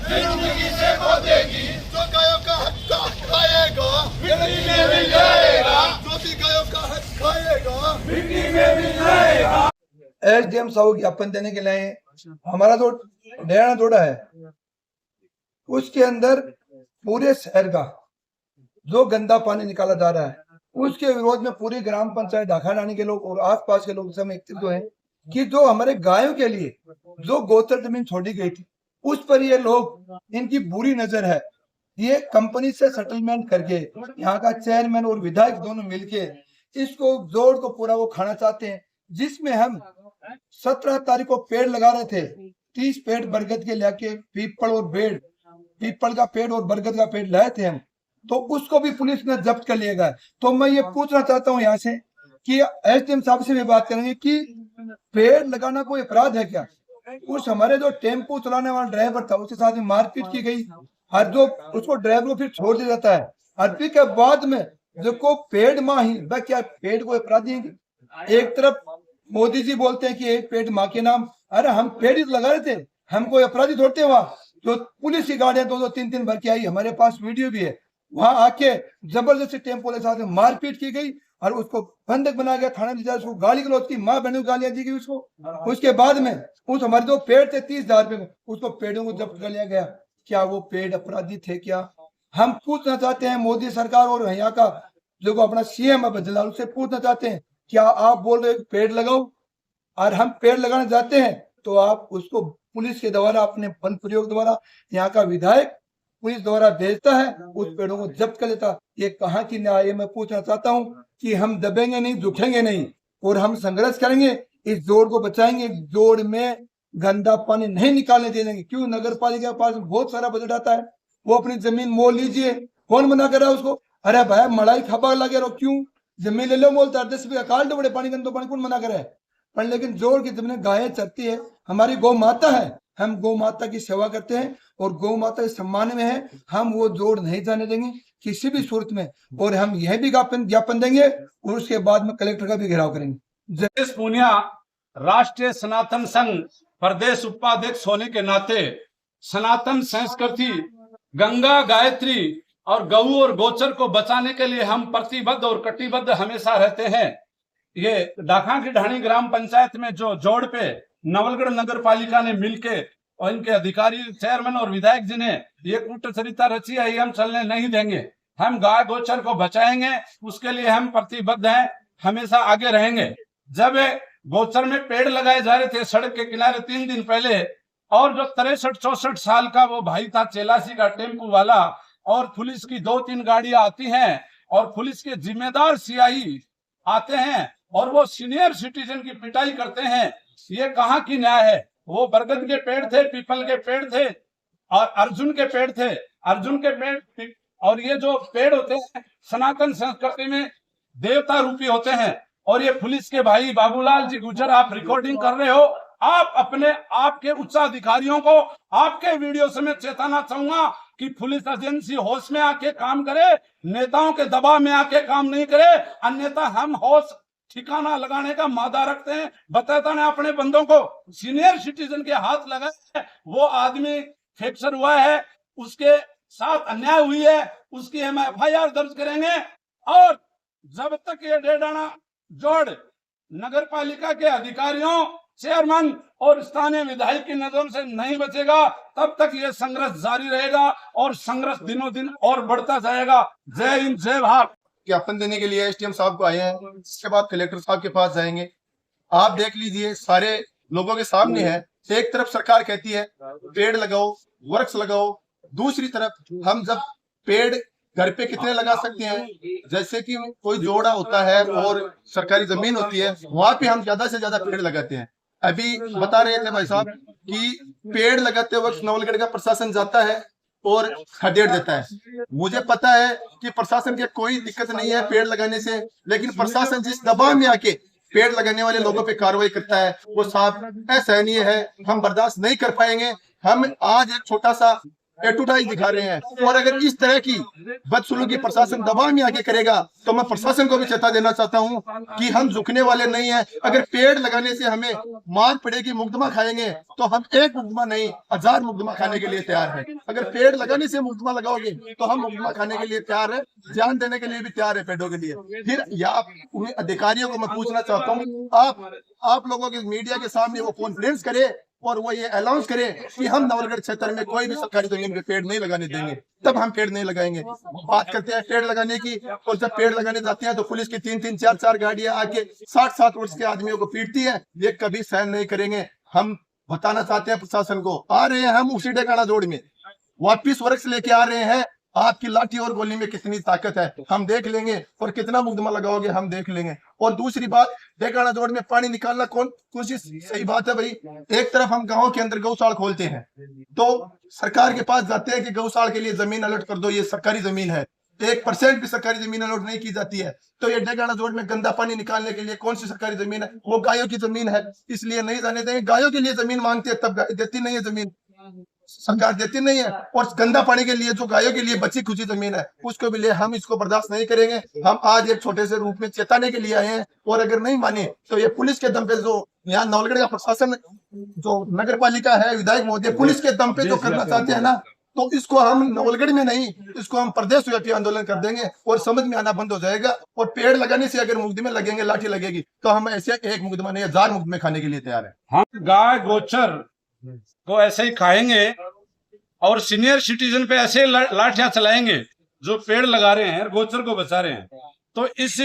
जिंदगी से खोदेगी, जो गायों का हक खाएगा मिट्टी में मिल जाएगा, जो भी गायों का हक खाएगा मिट्टी में मिल जाएगा। एसडीएम साहब को ज्ञापन देने के लिए हमारा जो डेरा जोड़ा है उसके अंदर पूरे शहर का जो गंदा पानी निकाला जा रहा है उसके विरोध में पूरी ग्राम पंचायत ढाकाडानी के लोग और आसपास के लोग सब एकत्रित हुए कि जो हमारे गायों के लिए जो गोचर जमीन छोड़ी गई थी उस पर ये लोग, इनकी बुरी नजर है। ये कंपनी से सेटलमेंट करके यहाँ का चेयरमैन और विधायक दोनों मिलके इसको जोड़ को पूरा वो खाना चाहते हैं, जिसमें हम 17 तारीख को पेड़ लगा रहे थे। 30 पेड़ बरगद के लेके पीपल का पेड़ और बरगद का पेड़ लाए थे हम, तो उसको भी पुलिस ने जब्त कर लिया गया। तो मैं ये पूछना चाहता हूँ यहाँ से कि एसडीएम साहब से भी बात करेंगे कि पेड़ लगाना कोई अपराध है क्या? उस हमारे जो टेम्पो चलाने वाला ड्राइवर था उसके साथ में मारपीट की गई और जो उसको ड्राइवर को फिर छोड़ दिया जाता है और फिर के बाद में जो को पेड़ माँ ही वह क्या पेड़ को अपराधी है? एक तरफ मोदी जी बोलते हैं कि एक पेड़ माँ के नाम, अरे हम पेड़ ही तो लगा रहे थे, हम कोई अपराधी थोड़ते वहाँ। जो पुलिस की गाड़ियां 2-2-3-3 भर के आई, हमारे पास वीडियो भी है, वहां आके जबरदस्ती टेम्पो के साथ मारपीट की गई और उसको बंधक बनाया गया, थाने ले जाकर उसको गाली गलौज की, माँ बहनों को गालियां दी गई उसको। उसके बाद में उस हमारे जो पेड़ थे 30,000 रुपए उसको पेड़ों को जब्त कर लिया गया। क्या वो पेड़ अपराधी थे क्या? हम पूछना चाहते हैं मोदी सरकार और यहाँ का जो अपना सीएम है बजलाल, उससे पूछना चाहते हैं क्या आप बोल रहे पेड़ लगाओ और हम पेड़ लगाने जाते हैं तो आप उसको पुलिस के द्वारा अपने बल प्रयोग द्वारा यहाँ का विधायक पुलिस द्वारा भेजता है, उस पेड़ों को जब्त कर लेता। ये कहाँ की न्याय? मैं पूछना चाहता हूँ कि हम दबेंगे नहीं, झुकेंगे नहीं और हम संघर्ष करेंगे, इस जोड़ को बचाएंगे। जोड़ में गंदा पानी नहीं निकालने देंगे। क्यों? नगर पालिका के पास बहुत सारा बजट आता है, वो अपनी जमीन मोल लीजिए, कौन मना कर रहा है उसको? अरे भाई मलाई खपा लगे रहो, क्यों जमीन ले लो मोलता 10 रुपये काट दो, बड़े पानी गंदो पानी कौन मना करे? पर लेकिन जोड़ की जमीन गायें चरती है, हमारी गौ माता है, हम गौ माता की सेवा करते हैं और गौ माता के सम्मान में है, हम वो जोड़ नहीं जाने देंगे किसी भी सूरत में। और हम यह भी ज्ञापन देंगे और उसके बाद में कलेक्टर का भी घेराव करेंगे। जगदीश पूनिया राष्ट्रीय सनातन संघ प्रदेश उपाध्यक्ष होने के नाते सनातन संस्कृति, गंगा, गायत्री और गऊ और गोचर को बचाने के लिए हम प्रतिबद्ध और कटिबद्ध हमेशा रहते हैं। ये डाका की ढाणी ग्राम पंचायत में जो जोड़ पे नवलगढ़ नगर पालिका ने मिलके और इनके अधिकारी, चेयरमैन और विधायक जी ने ये कूटचरिता रची है, ये हम चलने नहीं देंगे। हम गाय गोचर को बचाएंगे, उसके लिए हम प्रतिबद्ध हैं, हमेशा आगे रहेंगे। जब गोचर में पेड़ लगाए जा रहे थे सड़क के किनारे 3 दिन पहले, और जो 63-64 साल का वो भाई था चेलासी का टेम्पू वाला, और पुलिस की 2-3 गाड़ियां आती हैं और पुलिस के जिम्मेदार सिपाही आते हैं और वो सीनियर सिटीजन की पिटाई करते हैं, ये कहाँ की न्याय है? वो बरगद के पेड़ थे, पीपल के पेड़ थे और अर्जुन के पेड़ थे। अर्जुन के पेड़ और ये जो पेड़ होते हैं सनातन संस्कृति में देवता रूपी होते हैं। और ये पुलिस के भाई बाबूलाल जी गुजर, आप रिकॉर्डिंग कर रहे हो, आप अपने आपके उच्च अधिकारियों को आपके वीडियो से मैं चेताना चाहूंगा कि पुलिस एजेंसी होश में आके काम करे, नेताओं के दबाव में आके काम नहीं करे, अन्यथा हम होश ठिकाना लगाने का मादा रखते हैं। बताता ने अपने बंदों को सीनियर सिटीजन के हाथ लगाए, वो आदमी फ्रैक्चर हुआ है, उसके साथ अन्याय हुई है, उसकी हम FIR दर्ज करेंगे। और जब तक ये डेडाना जोड़ नगर पालिका के अधिकारियों, चेयरमैन और स्थानीय विधायक की नजरों से नहीं बचेगा, तब तक ये संघर्ष जारी रहेगा और संघर्ष दिनों दिन और बढ़ता जाएगा। जय हिंद, जय भारत। ज्ञापन देने के लिए एसडीएम साहब को आए हैं, इसके बाद कलेक्टर साहब के पास जाएंगे। आप देख लीजिए, सारे लोगों के सामने है। एक तरफ सरकार कहती है पेड़ लगाओ, वृक्ष लगाओ, दूसरी तरफ हम जब पेड़ घर पे कितने लगा सकते हैं, जैसे कि कोई जोड़ा होता है और सरकारी जमीन होती है, वहां पे हम ज्यादा से ज्यादा पेड़ लगाते हैं। अभी बता रहे थे भाई साहब कि पेड़ लगाते वक्त नवलगढ़ का प्रशासन जाता है और खदेड़ देता है। मुझे पता है कि प्रशासन की कोई दिक्कत नहीं है पेड़ लगाने से, लेकिन प्रशासन जिस दबाव में आके पेड़ लगाने वाले लोगों पे कार्रवाई करता है वो साहब असहनीय है, हम बर्दाश्त नहीं कर पाएंगे। हम आज एक छोटा सा एटूटाइज दिखा रहे हैं। और अगर इस तरह की बदसलूकी प्रशासन दबाव में आके करेगा तो मैं प्रशासन को भी चेता देना चाहता हूं कि हम झुकने वाले नहीं हैं। अगर पेड़ लगाने से हमें मार पड़ेगी, मुकदमा खाएंगे, तो हम एक मुकदमा नहीं 1000 मुकदमा खाने के लिए तैयार है। अगर पेड़ लगाने से मुकदमा लगाओगे तो हम मुकदमा खाने के लिए तैयार है, जान देने के लिए भी तैयार है पेड़ों के लिए। फिर उन्हें अधिकारियों को मैं पूछना चाहता हूँ, आप लोगों के मीडिया के सामने वो कॉन्फ्रेंस करे और वो ये अनाउंस करे कि हम नवलगढ़ क्षेत्र में कोई भी सरकारी जमीन पे पेड़ नहीं लगाने देंगे, तब हम पेड़ नहीं लगाएंगे। बात करते हैं पेड़ लगाने की, और जब पेड़ लगाने जाते हैं तो पुलिस की 3-3, 4-4 गाड़ियां आके 60-60 वर्ष के आदमियों को पीटती है। ये कभी सहन नहीं करेंगे। हम बताना चाहते हैं प्रशासन को, आ रहे हैं हम उसी डेकाना जोड़ में, वापिस वर्ष लेके आ रहे हैं। आपकी लाठी और गोली में कितनी ताकत है हम देख लेंगे, और कितना मुकदमा लगाओगे हम देख लेंगे। और दूसरी बात, डेकाना जोड़ में पानी निकालना कौन सी सही बात है भाई? एक तरफ हम गांव के अंदर गौशाला खोलते हैं तो सरकार के पास जाते हैं कि गौशाला के लिए जमीन अलर्ट कर दो, ये सरकारी जमीन है। 1% भी सरकारी जमीन अलर्ट नहीं की जाती है। तो ये डेकाना जोड़ में गंदा पानी निकालने के लिए कौन सी सरकारी जमीन है? वो गायों की जमीन है, इसलिए नहीं जाने देंगे। गायों के लिए जमीन मांगते हैं तब देती नहीं है जमीन, सरकार देती नहीं है। और गंदा पानी के लिए जो गायों के लिए बची खुची जमीन है उसको भी ले, हम इसको बर्दाश्त नहीं करेंगे। हम आज एक छोटे से रूप में चेताने के लिए आए हैं, और अगर नहीं माने तो ये पुलिस के दम पे जो यहाँ नवलगढ़ का प्रशासन, जो नगर पालिका है, विधायक महोदय पुलिस के दम पे जो करना चाहते हैं ना, तो इसको हम नवलगढ़ में नहीं, इसको हम प्रदेश व्यापी आंदोलन कर देंगे और समझ में आना बंद हो जाएगा। और पेड़ लगाने से अगर मुकदमे लगेंगे, लाठी लगेगी, तो हम ऐसे एक मुकदमा नहीं 1000 मुकदमे खाने के लिए तैयार है। हम गाय गोचर को ऐसे ही खाएंगे और सीनियर सिटीजन पे ऐसे लाठियां चलाएंगे जो पेड़ लगा रहे हैं, गोचर को बचा रहे हैं। तो इस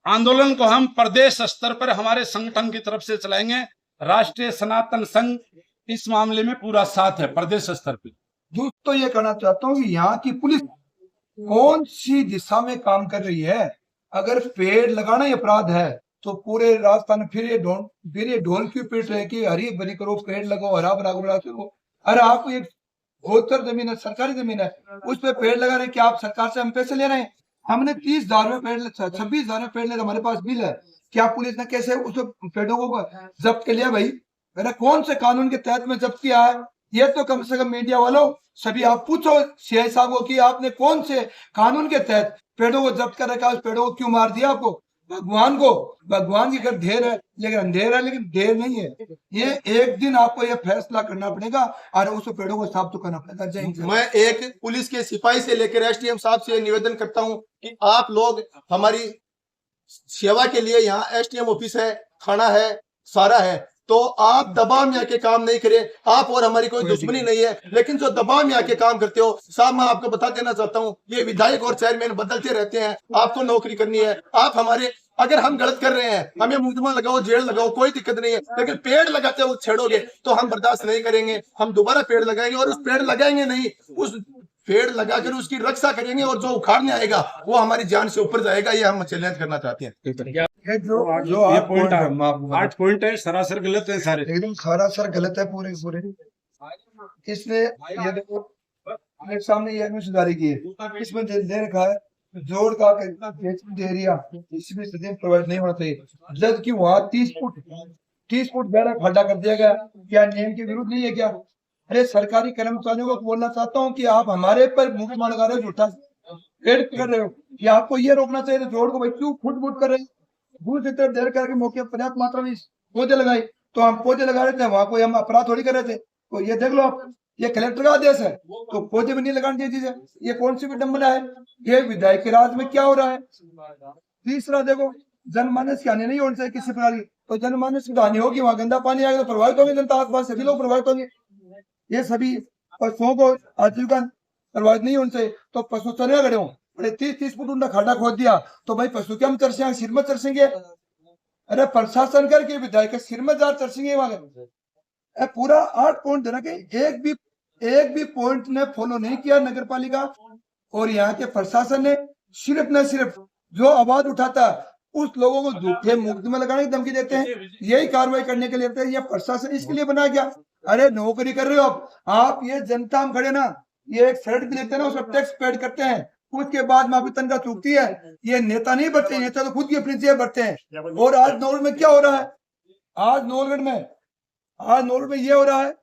आंदोलन को हम प्रदेश स्तर पर हमारे संगठन की तरफ से चलाएंगे। राष्ट्रीय सनातन संघ इस मामले में पूरा साथ है प्रदेश स्तर पर। दोस्तों ये कहना चाहता हूँ कि यहाँ की पुलिस कौन सी दिशा में काम कर रही है। अगर पेड़ लगाना ही अपराध है तो पूरे राजस्थान में फिर ये ढोल क्यों पीट रहे कि हरी भरी करो, पेड़ लगाओ, हरा भरा करो। अरे आपको एक गोचर जमीन है, सरकारी जमीन है, उस पे पेड़ लगा रहे, क्या आप सरकार से हम पैसे ले रहे हैं? हमने 30,000 में पेड़, 26,000 में पेड़ ले, हमारे पास बिल है। क्या पुलिस ने कैसे उस पेड़ों को जब्त कर लिया भाई? मेरा कौन से कानून के तहत में जब्त किया है? ये तो कम से कम मीडिया वालों सभी आप पूछो सीआई साहब को कि आपने कौन से कानून के तहत पेड़ों को जब्त कर रखा, उस पेड़ों को क्यों मार दिया? आपको भगवान की अगर देर है, लेकिन अंधेर है, लेकिन देर नहीं है। ये एक दिन आपको ये फैसला करना पड़ेगा और उस पेड़ों को साफ तो करना पड़ेगा। जय हिंद। मैं एक पुलिस के सिपाही से लेकर एसडीएम साहब से निवेदन करता हूं कि आप लोग हमारी सेवा के लिए, यहाँ एसडीएम ऑफिस है, थाना है, सारा है, तो आप दबाव में आके काम नहीं करें। आप और हमारी कोई दुश्मनी नहीं है, लेकिन जो दबाव में आके काम करते हो साहब, मैं आपको बता देना चाहता हूँ, ये विधायक और चेयरमैन बदलते रहते हैं, आपको नौकरी करनी है। आप हमारे, अगर हम गलत कर रहे हैं, हमें मुकदमा लगाओ, जेल लगाओ, कोई दिक्कत नहीं है, लेकिन पेड़ लगाते हो छेड़ोगे तो हम बर्दाश्त नहीं करेंगे। हम दोबारा पेड़ लगाएंगे, और उस पेड़ लगाएंगे नहीं, उस पेड़ लगाकर उसकी रक्षा करेंगे, और जो उखाड़ने आएगा वो हमारी जान से ऊपर जाएगा। ये हम चैलेंज करना चाहते हैं। जो ये आप पॉइंट पॉइंट 8 पॉइंट है, सरासर गलत है सारे, एकदम सरासर गलत है पूरे पूरे। इसने ये देखो मेरे सामने ये सुधारी की है, इसमें दे रखा है जोड़ का एरिया इसमें सदैव प्रोवाइड नहीं होना चाहिए, जबकि वहाँ 30 फुट गहरा खड्डा कर दिया गया। क्या नियम के विरुद्ध नहीं है क्या? अरे सरकारी कर्मचारियों को बोलना चाहता हूँ कि आप हमारे पर मुकदमा लगा रहे हो, झूठा पेड़ कर रहे हो, कि आपको ये रोकना चाहिए जोड़ को, भाई क्यों फुट कर रहे हैं? दूसरी तरफ देर करके मौके पर्याप्त मात्रा में पौधे लगाए, तो हम पौधे लगा रहे थे, वहां कोई हम अपराध थोड़ी कर रहे थे। तो ये देख लो आप, ये कलेक्टर का आदेश है, तो पौधे भी नहीं लगाने चाहिए चीजें। ये कौन सी विडंबना है? ये विधायक के राज में क्या हो रहा है? तीसरा देखो, जनमानस की हानि नहीं होनी चाहिए किसी प्रकार की, तो जनमानस की हानि होगी, वहां गंदा पानी आएगा तो प्रभावित होंगे जनता, आसपास सभी लोग प्रभावित होंगे। ये सभी पशुओं को आजीविका प्रभावित नहीं होनी चाहिए। तो पशु चले खड़े हो, 30 फुट उनका खाड़ा खोद दिया, तो भाई पशु क्या हम चरसेंगे, सिर में चरसेंगे? अरे प्रशासन करके विधायक के सिर में जार चरसेंगे वहां। पूरा 8 पॉइंट देना कि एक भी पॉइंट ने फॉलो नहीं किया नगर पालिका और यहाँ के प्रशासन ने। सिर्फ न सिर्फ जो आवाज उठाता उस लोगों को झूठे मुकदमे लगाने की धमकी देते हैं, यही कार्रवाई करने के लिए ये प्रशासन इसके लिए बनाया गया। अरे नौकरी कर रहे हो आप, ये जनता हम खड़े ना, ये एक शर्ट भी लेते हैं ना, उसका टैक्स पेड करते हैं, उसके बाद में तनख्वाह चूकती है। ये नेता नहीं बढ़ते, नेता तो खुद की अपनी जेब बढ़ते हैं। और आज नौलगढ़ में क्या हो रहा है? आज नौलगढ़ में ये हो रहा है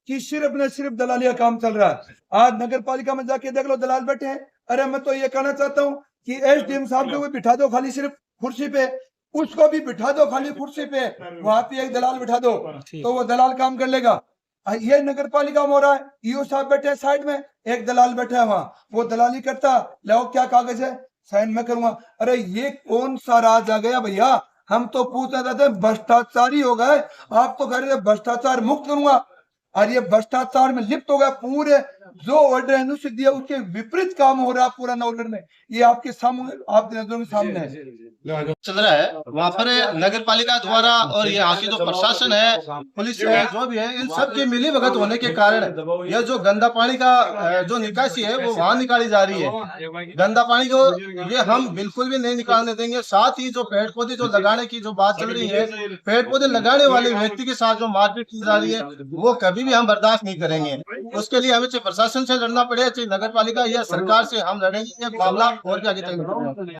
कि सिर्फ न सिर्फ दलाली का काम चल रहा है। आज नगर पालिका में जाके देख लो, दलाल बैठे हैं। अरे मैं तो ये कहना चाहता हूँ कि एसडीएम साहब को भी बिठा दो खाली सिर्फ कुर्सी पे, उसको भी बिठा दो खाली कुर्सी पे, वहां पे एक दलाल बिठा दो तो वो दलाल काम कर लेगा। ये नगर पालिका में हो रहा है, ईओ साहब बैठे हैं साइड में, एक दलाल बैठा है वहां, वो दलाली करता, लो क्या कागज है, साइन में करूंगा। अरे ये कौन सा राज आ गया भैया, हम तो पूछना चाहते हैं भ्रष्टाचारी हो गए, आप तो कह रहे थे भ्रष्टाचार मुक्त करूंगा, और ये भ्रष्टाचार में लिप्त हो गया। पूरे जो ऑर्डर अनुच्छेद दिया उसके विपरीत काम हो रहा है पूरा ऑर्डर में, ये आपके सामने, आपके नजरों के सामने है। चल रहा है वहाँ पर नगर पालिका द्वारा और यहाँ की जो प्रशासन है, पुलिस है, जो भी है, इन सब की मिली भगत होने के कारण यह जो गंदा पानी का जो निकासी है वो वहाँ निकाली जा रही है। गंदा पानी को ये हम बिल्कुल भी नहीं निकालने देंगे। साथ ही जो पेड़ पौधे जो लगाने की जो बात चल रही है, पेड़ पौधे लगाने वाले व्यक्ति के साथ जो मारपीट की जा रही है वो कभी भी हम बर्दाश्त नहीं करेंगे। उसके लिए हमें चाहे प्रशासन से लड़ना पड़े, चाहे नगर पालिका या सरकार से हम लड़ेंगे, ये मामला और भी आगे तक